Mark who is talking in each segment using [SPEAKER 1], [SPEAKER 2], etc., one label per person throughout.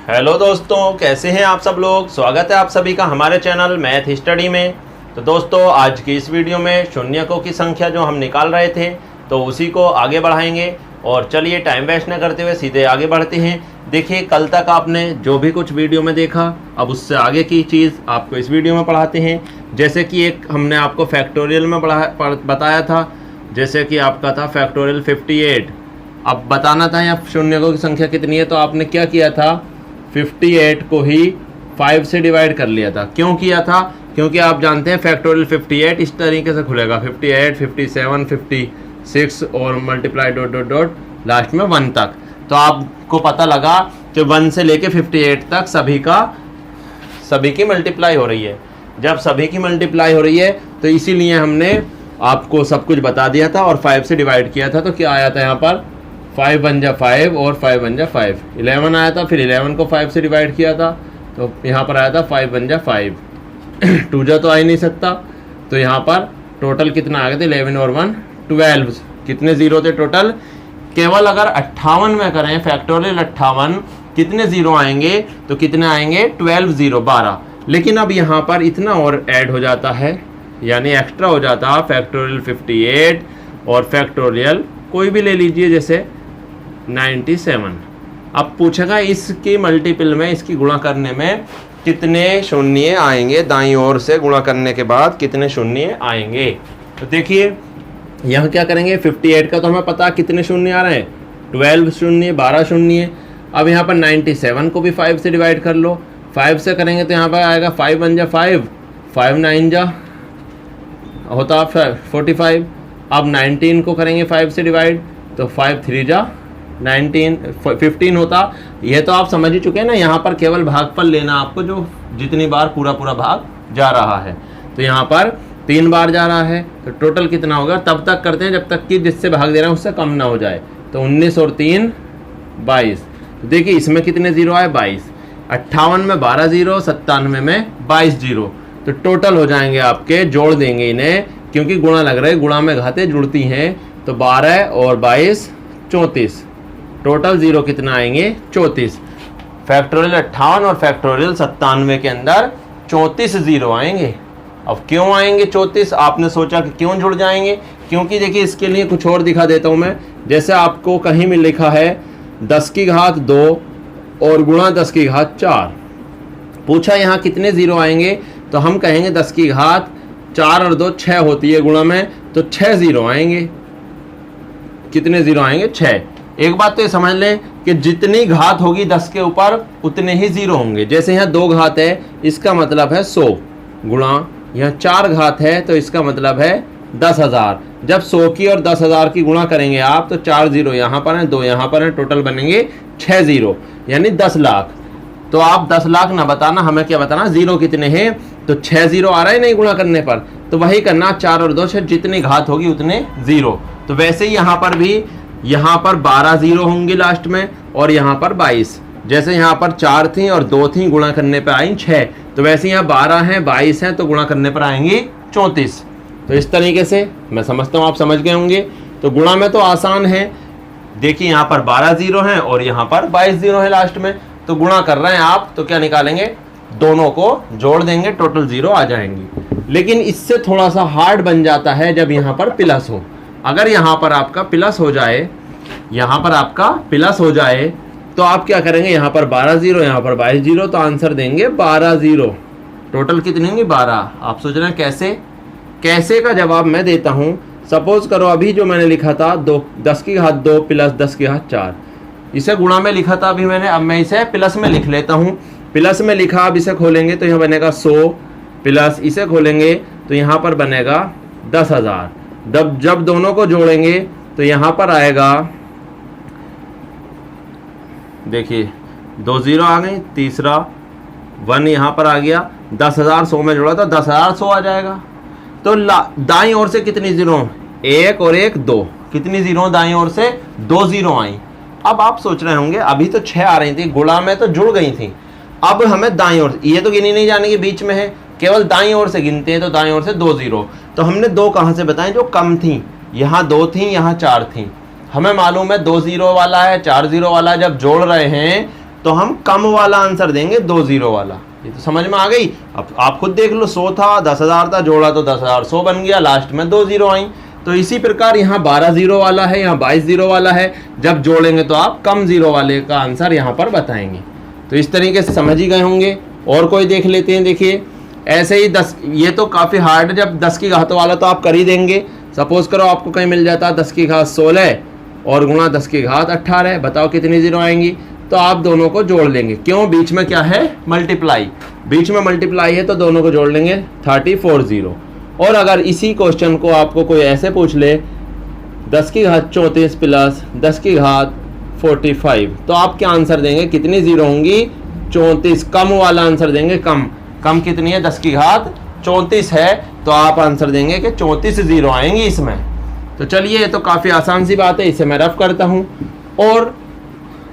[SPEAKER 1] Hello दोस्तों, कैसे हैं आप सब लोग। स्वागत है आप सभी का हमारे चैनल मैथ स्टडी में। तो दोस्तों, आज की इस वीडियो में शून्यकों की संख्या जो हम निकाल रहे थे तो उसी को आगे बढ़ाएंगे। और चलिए टाइम वेस्ट न करते हुए सीधे आगे बढ़ते हैं। देखिए, कल तक आपने जो भी कुछ वीडियो में देखा, अब उससे आगे की चीज़ आपको इस वीडियो में पढ़ाते हैं। जैसे कि एक हमने आपको फैक्टोरियल में बताया था, जैसे कि आपका था फैक्टोरियल 58। अब बताना था यहाँ शून्यकों की संख्या कितनी है, तो आपने क्या किया था, 58 को ही 5 से डिवाइड कर लिया था। क्यों किया था? क्योंकि आप जानते हैं फैक्टोरियल 58 इस तरीके से खुलेगा, 58, 57, 56 और multiply dot dot dot last में 1 तक। तो आपको पता लगा कि 1 से लेके 58 तक सभी की मल्टीप्लाई हो रही है। जब सभी की मल्टीप्लाई हो रही है तो इसीलिए हमने आपको सब कुछ बता दिया था और 5 से डिवाइड किया था। तो क्या आया था यहाँ पर, 5 1 जा 5 और 5 1 जा 5, 11 आया था। फिर 11 को 5 से डिवाइड किया था तो यहाँ पर आया था 5 1 जा 5 2 जा तो आ ही नहीं सकता। तो यहाँ पर टोटल कितना आ गया था, 11 और 1 12। कितने ज़ीरो थे टोटल? केवल अगर 58 में करें फैक्टोरियल 58, कितने ज़ीरो आएंगे? तो कितने आएंगे, 12 ज़ीरो 12। लेकिन अब यहाँ पर इतना और ऐड हो जाता है, यानी एक्स्ट्रा हो जाता है फैक्टोरियल 58 और फैक्टोरियल कोई भी ले लीजिए, जैसे 97। अब पूछेगा इसकी मल्टीपल में, इसकी गुणा करने में कितने शून्य आएंगे, दाईं ओर से गुणा करने के बाद कितने शून्य आएंगे। तो देखिए यहाँ क्या करेंगे, 58 का तो हमें पता कितने शून्य आ रहे हैं, 12 शून्य 12 शून्य। अब यहाँ पर 97 को भी 5 से डिवाइड कर लो। 5 से करेंगे तो यहाँ पर आएगा 5 1 जा 5, 5 9 जा होता 45। अब 19 को करेंगे 5 से डिवाइड तो 5 3 जा 15 होता। यह तो आप समझ ही चुके हैं ना, यहाँ पर केवल भागफल लेना आपको, जो जितनी बार पूरा भाग जा रहा है। तो यहाँ पर 3 बार जा रहा है तो टोटल कितना होगा, तब तक करते हैं जब तक कि जिससे भाग दे रहे हैं उससे कम ना हो जाए। तो 19 और 3 22। तो देखिए इसमें कितने ज़ीरो आए, 22। 58 में 12 ज़ीरो, 97 में 22 ज़ीरो। तो टोटल हो जाएंगे आपके, जोड़ देंगे इन्हें क्योंकि गुणा लग रहा है, गुणा में घातें जुड़ती हैं। तो 12 और 22 34। टोटल ज़ीरो कितना आएंगे, 34। फैक्टोरियल 58 और फैक्टोरियल 97 के अंदर 34 ज़ीरो आएंगे। अब क्यों आएंगे 34? आपने सोचा कि क्यों जुड़ जाएंगे, क्योंकि देखिए इसके लिए कुछ और दिखा देता हूँ मैं। जैसे आपको कहीं में लिखा है 10 की घात 2 और गुणा 10 की घात 4। पूछा यहाँ कितने ज़ीरो आएंगे, तो हम कहेंगे 10 की घात 4 और 2 6 होती है गुणा में, तो 6 ज़ीरो आएंगे। कितने ज़ीरो आएंगे, 6। एक बात तो ये समझ लें कि जितनी घात होगी 10 के ऊपर उतने ही ज़ीरो होंगे। जैसे यहाँ 2 घात है, इसका मतलब है 100, गुणा यहाँ 4 घात है तो इसका मतलब है 10,000। जब 100 की और 10,000 की गुणा करेंगे आप तो 4 ज़ीरो यहाँ पर हैं, 2 यहाँ पर हैं, टोटल बनेंगे 6 ज़ीरो, यानी 10 लाख। तो आप 10 लाख ना बताना, हमें क्या बताना, ज़ीरो कितने हैं। तो 6 ज़ीरो आ रहा है नहीं गुणा करने पर, तो वही करना, 4 और 2 से जितनी घात होगी उतने ज़ीरो। तो वैसे ही यहाँ पर भी, यहाँ पर 12 ज़ीरो होंगे लास्ट में और यहाँ पर 22। जैसे यहाँ पर 4 थी और 2 थी, गुणा करने पर आई 6, तो वैसे यहाँ 12 हैं 22 हैं तो गुणा करने पर आएंगी 34। तो इस तरीके से मैं समझता हूँ आप समझ गए होंगे। तो गुणा में तो आसान है, देखिए यहाँ पर 12 ज़ीरो हैं और यहाँ पर 22 ज़ीरो है लास्ट में, तो गुणा कर रहे हैं आप तो क्या निकालेंगे, दोनों को जोड़ देंगे, टोटल ज़ीरो आ जाएंगी। लेकिन इससे थोड़ा सा हार्ड बन जाता है जब यहाँ पर प्लस हो। अगर यहाँ पर आपका प्लस हो जाए, यहाँ पर आपका प्लस हो जाए तो आप क्या करेंगे, यहाँ पर 12 ज़ीरो, यहाँ पर 22 ज़ीरो, तो आंसर देंगे 12 ज़ीरो। टोटल कितनी होंगी, 12। आप सोच रहे हैं कैसे, कैसे का जवाब मैं देता हूँ। सपोज करो अभी जो मैंने लिखा था 10 की घात 2 प्लस 10 की घात 4, इसे गुणा में लिखा था अभी मैंने, अब मैं इसे प्लस में लिख लेता हूँ। प्लस में लिखा, अब इसे खोलेंगे तो यहाँ बनेगा 100, प्लस इसे खोलेंगे तो यहाँ पर बनेगा 10,000। जब दोनों को जोड़ेंगे तो यहाँ पर आएगा, देखिए 2 ज़ीरो आ गई, तीसरा 1 यहाँ पर आ गया, 10,000 100 में जोड़ा तो 10,100 आ जाएगा। तो दाईं ओर से कितनी ज़ीरो, 1 और 1 2, कितनी ज़ीरो दाईं ओर से, 2 ज़ीरो आई। अब आप सोच रहे होंगे अभी तो 6 आ रही थी, गुणा में तो जुड़ गई थी, अब हमें दाईं ओर, ये तो गिनी नहीं जाने के बीच में है, केवल दाईं ओर से गिनते हैं, तो दाईं ओर से 2 ज़ीरो। तो हमने 2 कहाँ से बताएं, जो कम थी, यहाँ 2 थी यहाँ 4 थी। हमें मालूम है 2 ज़ीरो वाला है 4 ज़ीरो वाला, जब जोड़ रहे हैं तो हम कम वाला आंसर देंगे 2 जीरो वाला। ये तो समझ में आ गई। अब आप खुद देख लो, 100 था, 10,000 था, जोड़ा तो 10,000, 100 बन गया, लास्ट में 2 जीरो आई। तो इसी प्रकार यहाँ 12 जीरो वाला है, यहाँ 22 जीरो वाला है, जब जोड़ेंगे तो आप कम जीरो वाले का आंसर यहाँ पर बताएंगे। तो इस तरीके से समझ ही गए होंगे। और कोई देख लेते हैं। देखिए ऐसे ही 10, ये तो काफ़ी हार्ड है, जब 10 की घात वाला तो आप कर ही देंगे। सपोज करो आपको कहीं मिल जाता है 10 की घात 16 और गुणा 10 की घात 18, बताओ कितनी जीरो आएंगी। तो आप दोनों को जोड़ लेंगे, क्यों, बीच में क्या है, मल्टीप्लाई, बीच में मल्टीप्लाई है तो दोनों को जोड़ लेंगे, 34 जीरो। और अगर इसी क्वेश्चन को आपको कोई ऐसे पूछ ले 10 की घात 34 प्लस 10 की घात 45, तो आप क्या आंसर देंगे, कितनी जीरो होंगी, 34, कम वाला आंसर देंगे। कम कितनी है, 10 की घात 34 है, तो आप आंसर देंगे कि 34 जीरो आएंगी इसमें। तो चलिए, ये तो काफ़ी आसान सी बात है, इसे मैं रफ करता हूँ। और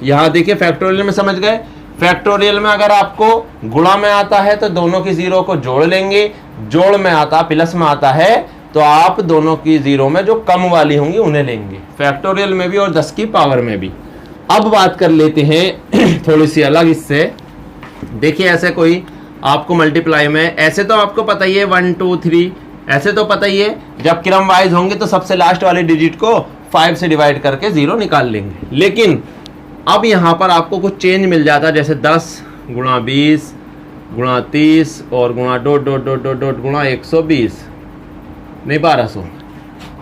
[SPEAKER 1] यहाँ देखिए फैक्टोरियल में समझ गए। फैक्टोरियल में अगर आपको गुणा में आता है तो दोनों की जीरो को जोड़ लेंगे, जोड़ में आता, प्लस में आता है तो आप दोनों की जीरो में जो कम वाली होंगी उन्हें लेंगे, फैक्टोरियल में भी और 10 की पावर में भी। अब बात कर लेते हैं थोड़ी सी अलग इससे। देखिए ऐसे कोई आपको मल्टीप्लाई में, ऐसे तो आपको पता ही है 1 2 3, ऐसे तो पता ही है, जब क्रम वाइज होंगे तो सबसे लास्ट वाली डिजिट को 5 से डिवाइड करके जीरो निकाल लेंगे। लेकिन अब यहाँ पर आपको कुछ चेंज मिल जाता है, जैसे 10 गुणा 20 गुणा 30 और गुणा dot dot dot dot dot गुणा 120, नहीं 1200।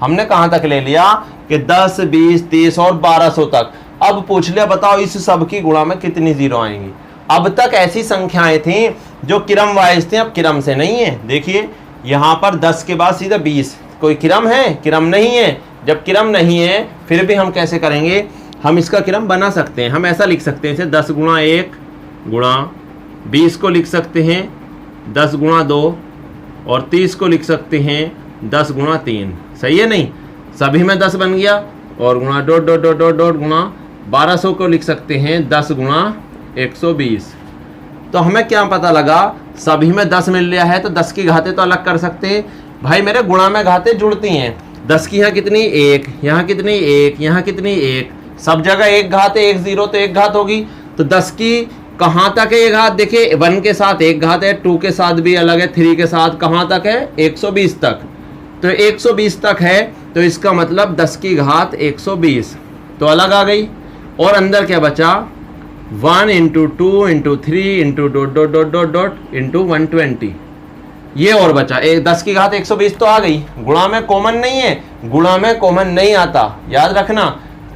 [SPEAKER 1] हमने कहाँ तक ले लिया कि 10 20 30 और 1200 तक। अब पूछ लिया बताओ इस सब की गुणा में कितनी जीरो आएंगी। अब तक ऐसी संख्याएं थी जो क्रम वाइज थी, अब क्रम से नहीं है। देखिए यहाँ पर 10 के बाद सीधा 20, कोई क्रम है, क्रम नहीं है। जब क्रम नहीं है फिर भी हम कैसे करेंगे, हम इसका क्रम बना सकते हैं। हम ऐसा लिख सकते हैं, जैसे 10 गुणा 1 गुणा 20 को लिख सकते हैं 10 गुणा 2 और 30 को लिख सकते हैं 10 गुणा 3। सही है नहीं, सभी में 10 बन गया। और गुणा dot dot dot dot dot गुणा 1200 को लिख सकते हैं 10 गुणा 120। तो हमें क्या पता लगा, सभी में 10 मिल रहा है तो 10 की घातें तो अलग कर सकते हैं। भाई मेरे गुणा में घातें जुड़ती हैं, 10 की यहाँ कितनी 1, यहाँ कितनी 1, यहाँ कितनी 1, सब जगह एक घात है, 1 जीरो तो एक घात होगी। तो 10 की कहाँ तक है ये घात, देखिए 1 के साथ एक घात है, 2 के साथ भी अलग है, 3 के साथ कहाँ तक है 120 तक। तो 120 तक है तो इसका मतलब 10 की घात 120 तो अलग आ गई। और अंदर क्या बचा, 1 into 2 into 3 into dot dot dot dot dot into 120, ये और बचा। 10 की घात 120 तो आ गई। गुणा में कॉमन नहीं है, गुणा में कॉमन नहीं आता, याद रखना,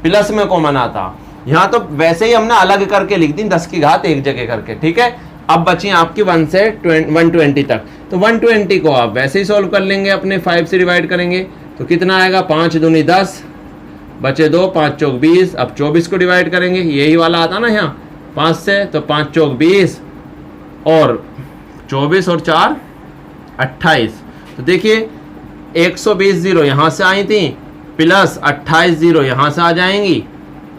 [SPEAKER 1] प्लस में कॉमन आता। यहाँ तो वैसे ही हमने अलग करके लिख दी 10 की घात एक जगह करके, ठीक है। अब बची आपकी 1 से 120 तक, तो 120 को आप वैसे ही सॉल्व कर लेंगे, अपने 5 से डिवाइड करेंगे तो कितना आएगा, 5 दूनी 10, बचे 2, 5 चौक 20। अब 24 को डिवाइड करेंगे, यही वाला आता ना यहाँ 5 से, तो 5 चौक 20 और 24 और 4 28। तो देखिए 120 जीरो यहाँ से आई थी प्लस 28 जीरो यहाँ से आ जाएंगी,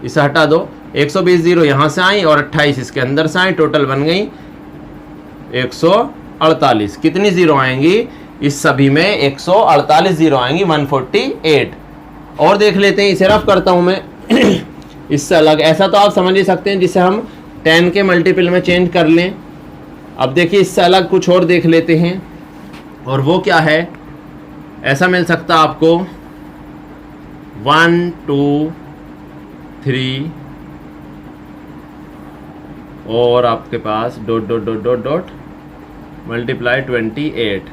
[SPEAKER 1] इसे हटा दो, 120 जीरो यहाँ से आई और 28 इसके अंदर से आई, टोटल बन गई 148। कितनी जीरो आएंगी, इस सभी में 148 जीरो आएंगी, 148। और देख लेते हैं, इसे रफ करता हूं मैं इससे अलग। ऐसा तो आप समझ ही सकते हैं जिसे हम 10 के मल्टीपल में चेंज कर लें। अब देखिए इससे अलग कुछ और देख लेते हैं, और वो क्या है, ऐसा मिल सकता आपको 1 2 3 और आपके पास dot dot dot dot dot multiply 28,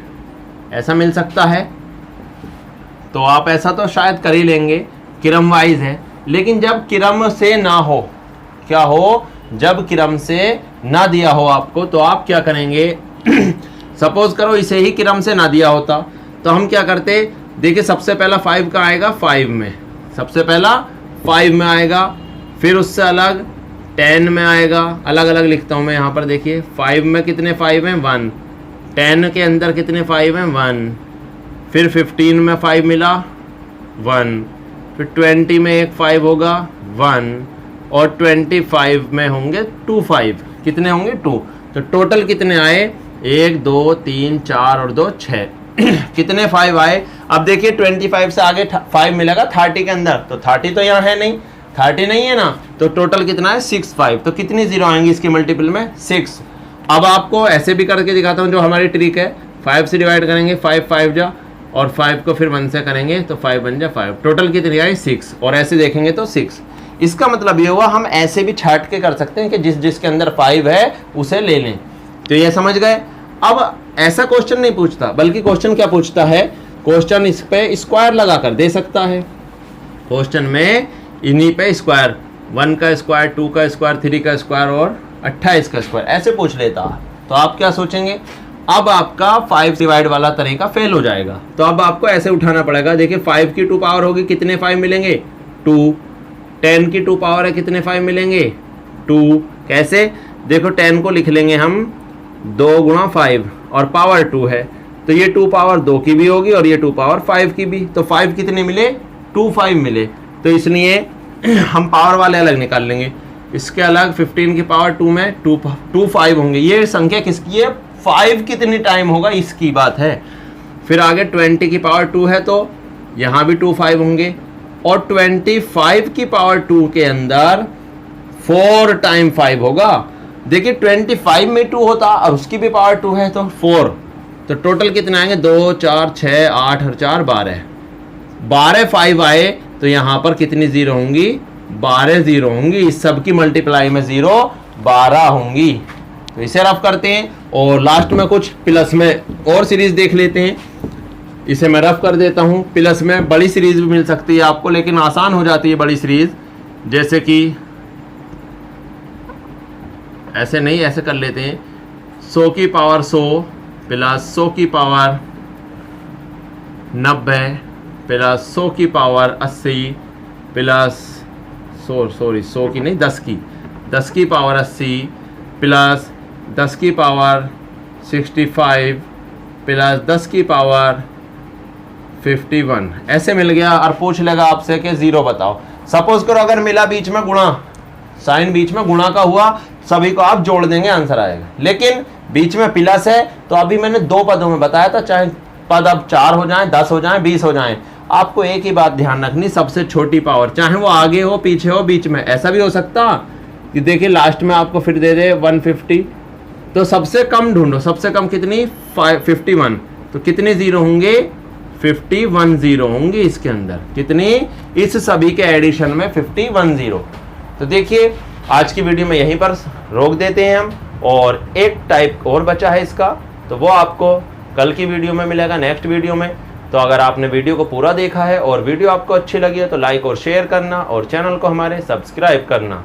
[SPEAKER 1] ऐसा मिल सकता है। तो आप ऐसा तो शायद कर ही लेंगे, क्रम वाइज है। लेकिन जब क्रम से ना हो, क्या हो, जब क्रम से ना दिया हो आपको, तो आप क्या करेंगे सपोज करो इसे ही क्रम से ना दिया होता तो हम क्या करते, देखिए सबसे पहला 5 का आएगा 5 में, सबसे पहला 5 में आएगा, फिर उससे अलग 10 में आएगा, अलग अलग लिखता हूँ मैं यहाँ पर। देखिए 5 में कितने 5 हैं 1, 10 के अंदर कितने 5 हैं 1, फिर 15 में 5 मिला 1, फिर 20 में एक 5 होगा 1, और 25 में होंगे 2 5, कितने होंगे 2। तो टोटल कितने आए 1 2 3 4 और 2 6 कितने 5 आए। अब देखिए 25 से आगे 5 मिलेगा 30 के अंदर, तो 30 तो यहाँ है नहीं, 30 नहीं है ना, तो टोटल कितना है 6 5। तो कितनी जीरो आएंगी इसके मल्टीपल में 6। अब आपको ऐसे भी करके दिखाता हूँ जो हमारी ट्रिक है। 5 से डिवाइड करेंगे, 5 5 जा, और 5 को फिर 1 से करेंगे तो 5 बन जा 5। टोटल कितनी आई 6, और ऐसे देखेंगे तो 6। इसका मतलब ये हुआ हम ऐसे भी छाट के कर सकते हैं कि जिसके अंदर 5 है उसे ले लें। तो ये समझ गए। अब ऐसा क्वेश्चन नहीं पूछता, बल्कि क्वेश्चन क्या पूछता है, क्वेश्चन इस पे स्क्वायर लगा कर दे सकता है। क्वेश्चन में इन्हीं पे स्क्वायर, 1 का स्क्वायर, 2 का स्क्वायर, 3 का स्क्वायर और 28 का स्क्वायर ऐसे पूछ लेता है। तो आप क्या सोचेंगे, अब आपका 5 डिवाइड वाला तरीका फेल हो जाएगा। तो अब आपको ऐसे उठाना पड़ेगा। देखिए 5 की 2 पावर होगी, कितने 5 मिलेंगे 2। 10 की 2 पावर है, कितने 5 मिलेंगे 2। कैसे, देखो 10 को लिख लेंगे हम 2 गुणा 5 और पावर 2 है, तो ये 2 पावर 2 की भी होगी और ये 2 पावर 5 की भी। तो 5 कितने मिले 2 5 मिले। तो इसलिए हम पावर वाले अलग निकाल लेंगे, इसके अलग 15 की पावर 2 में 2 5 होंगे। ये संख्या किसकी है, 5 कितनी टाइम होगा इसकी बात है। फिर आगे 20 की पावर 2 है तो यहाँ भी 2 5 होंगे, और 25 की पावर 2 के अंदर 4 टाइम 5 होगा। देखिए 25 में 2 होता और उसकी भी पावर 2 है तो 4। तो टोटल कितने आएंगे 2 4 6 8 और 4 12। 12 5 आए तो यहाँ पर कितनी जीरो होंगी 12 जीरो होंगी। इस सब की मल्टीप्लाई में जीरो 12 होंगी। तो इसे रफ करते हैं और लास्ट में कुछ प्लस में और सीरीज देख लेते हैं। इसे मैं रफ कर देता हूँ। प्लस में बड़ी सीरीज भी मिल सकती है आपको, लेकिन आसान हो जाती है बड़ी सीरीज। जैसे कि ऐसे नहीं, ऐसे कर लेते हैं 100 की पावर 100 प्लस 100 की पावर 90 प्लस 100 की पावर 80 प्लस 100 की नहीं 10 की पावर 80 प्लस 10 की पावर 65 प्लस 10 की पावर 51 ऐसे मिल गया। और पूछ लेगा आपसे कि जीरो बताओ। सपोज करो अगर मिला बीच में गुणा, साइन बीच में गुणा का हुआ, सभी को आप जोड़ देंगे आंसर आएगा। लेकिन बीच में प्लस है तो अभी मैंने 2 पदों में बताया था, चाहे पद अब 4 हो जाएं, 10 हो जाएं, 20 हो जाएं, आपको एक ही बात ध्यान रखनी, सबसे छोटी पावर, चाहे वो आगे हो पीछे हो बीच में। ऐसा भी हो सकता कि देखिए लास्ट में आपको फिर दे दे 150, तो सबसे कम ढूंढो। सबसे कम कितनी 51, तो कितने जीरो होंगे 51 जीरो होंगे इसके अंदर। कितनी, इस सभी के एडिशन में 51 जीरो। तो देखिए आज की वीडियो में यहीं पर रोक देते हैं हम, और एक टाइप और बचा है इसका, तो वो आपको कल की वीडियो में मिलेगा, नेक्स्ट वीडियो में। तो अगर आपने वीडियो को पूरा देखा है और वीडियो आपको अच्छी लगी है तो लाइक और शेयर करना और चैनल को हमारे सब्सक्राइब करना।